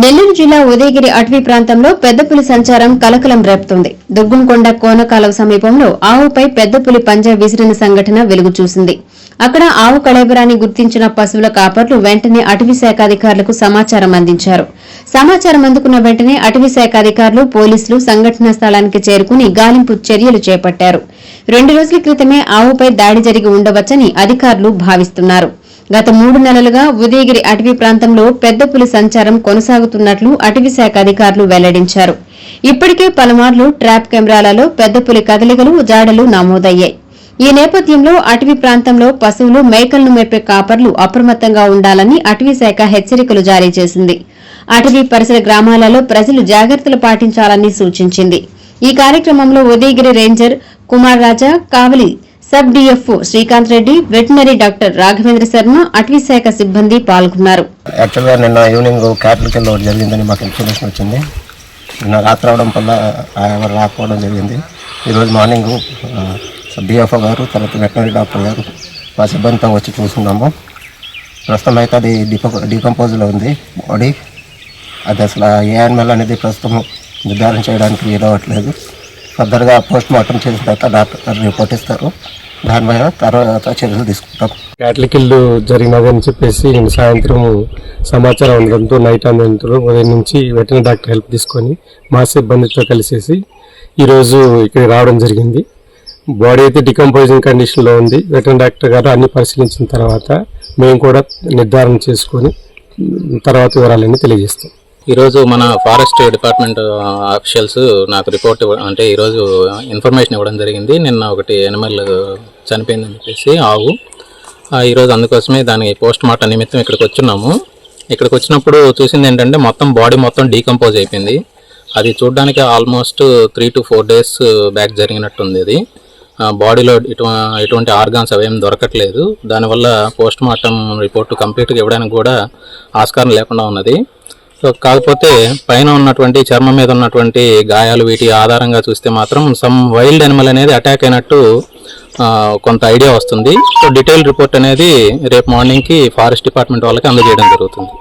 నెల్లూరు జిల్లా ఉదయగిరి అటవీ ప్రాంతంలో పెద్దపులి సంచారం కలకలం రేపుతోంది. దుర్గంకొండ కోనకాలువ సమీపంలో ఆవుపై పెద్దపులి పంజా విసిరిన సంఘటన వెలుగు చూసింది. అక్కడ ఆవు కళేబరాన్ని గుర్తించిన పశువుల కాపర్లు వెంటనే అటవీ శాఖ అధికారులకు సమాచారం అందించారు. సమాచారం అందుకున్న వెంటనే అటవీ శాఖ అధికారులు, పోలీసులు సంఘటనా స్థలానికి చేరుకుని గాలింపు చర్యలు చేపట్టారు. 2 రోజుల క్రితమే ఆవుపై దాడి జరిగి ఉండవచ్చని అధికారులు భావిస్తున్నారు. గత 3 నెలలుగా ఉదయగిరి అటవీ ప్రాంతంలో పెద్దపులి సంచారం కొనసాగుతున్నట్లు అటవీ శాఖ అధికారులు వెల్లడించారు. ఇప్పటికే పలుమార్లు ట్రాప్ కెమెరాలలో పెద్దపులి కదలికలు, జాడలు నమోదయ్యాయి. ఈ నేపథ్యంలో అటవీ ప్రాంతంలో పశువులు, మేకలను మేపే కాపర్లు అప్రమత్తంగా ఉండాలని అటవీ శాఖ హెచ్చరికలు జారీ చేసింది. అటవీ పరిసర గ్రామాలలో ప్రజలు జాగ్రత్తలు పాటించాలని సూచించింది. ఈ కార్యక్రమంలో Udayagiri ranger Kumar Raja, Kavali sub DFO Srikanth Reddy, veterinary doctor Raghavendra Sharma, అటవీ శాఖ సిబ్బంది పాల్గొన్నారు. యాక్చువల్గా నిన్న ఈవినింగ్ క్యాపిటల్కి ఒకటి జరిగిందని మాకు ఇన్ఫర్మేషన్ వచ్చింది. నిన్న రాత్రి రావడం వల్ల ఎవరు రాకపోవడం జరిగింది. ఈరోజు మార్నింగ్ సబ్ డిఎఫ్ఓ గారు, తర్వాత వెటనరీ డాక్టర్ గారు మా సిబ్బందితో వచ్చి చూస్తున్నాము. ప్రస్తుతం అయితే అది డీకంపోజ్లో ఉంది బాడీ. అది అసలు ఏ యానిమల్ అనేది ప్రస్తుతం నిర్ధారణ చేయడానికి వీలవ్వట్లేదు. ఫర్దర్గా పోస్ట్ మార్టం చేసిన తర్వాత డాక్టర్ రిపోర్ట్ ఇస్తారు. దాని మీద తర్వాత చర్యలు తీసుకుంటాం. క్యాటిల్ కిల్లు జరిగినదని చెప్పేసి సాయంత్రం సమాచారం ఉండడంతో నైట్ అందడంతో ఉదయం నుంచి వెటనరీ డాక్టర్ హెల్ప్ తీసుకొని మా సిబ్బందితో కలిసేసి ఈరోజు ఇక్కడ రావడం జరిగింది. బాడీ అయితే డికంపోజింగ్ కండిషన్లో ఉంది. వెటనరీ డాక్టర్ గారు అన్ని పరిశీలించిన తర్వాత మేము కూడా నిర్ధారణ చేసుకొని తర్వాత వివరాలన్నీ తెలియజేస్తాం. ఈరోజు మన ఫారెస్ట్ డిపార్ట్మెంట్ ఆఫీషియల్స్ నాకు రిపోర్ట్ అంటే ఈరోజు ఇన్ఫర్మేషన్ ఇవ్వడం జరిగింది. నిన్న ఒకటి యానిమల్ చనిపోయిందని చెప్పేసి ఆవు. ఈరోజు అందుకోసమే దాని పోస్ట్ మార్టం నిమిత్తం ఇక్కడికి వచ్చున్నాము. ఇక్కడికి వచ్చినప్పుడు చూసింది ఏంటంటే బాడీ మొత్తం డీకంపోజ్ అయిపోయింది. అది చూడడానికి ఆల్మోస్ట్ 3 to 4 days బ్యాక్ జరిగినట్టుంది. అది బాడీలో ఎటువంటి ఆర్గాన్స్ అవేం దొరకట్లేదు. దానివల్ల పోస్ట్ మార్టం రిపోర్టు కంప్లీట్గా ఇవ్వడానికి కూడా ఆస్కారం లేకుండా ఉన్నది. సో కాకపోతే పైన ఉన్నటువంటి చర్మం మీద ఉన్నటువంటి గాయాలు వీటి ఆధారంగా చూస్తే మాత్రం సమ్ వైల్డ్ యానిమల్ అనేది అటాక్ అయినట్టు కొంత ఐడియా వస్తుంది. సో డీటెయిల్ రిపోర్ట్ అనేది రేపు మార్నింగ్కి ఫారెస్ట్ డిపార్ట్మెంట్ వాళ్ళకి అందజేయడం జరుగుతుంది.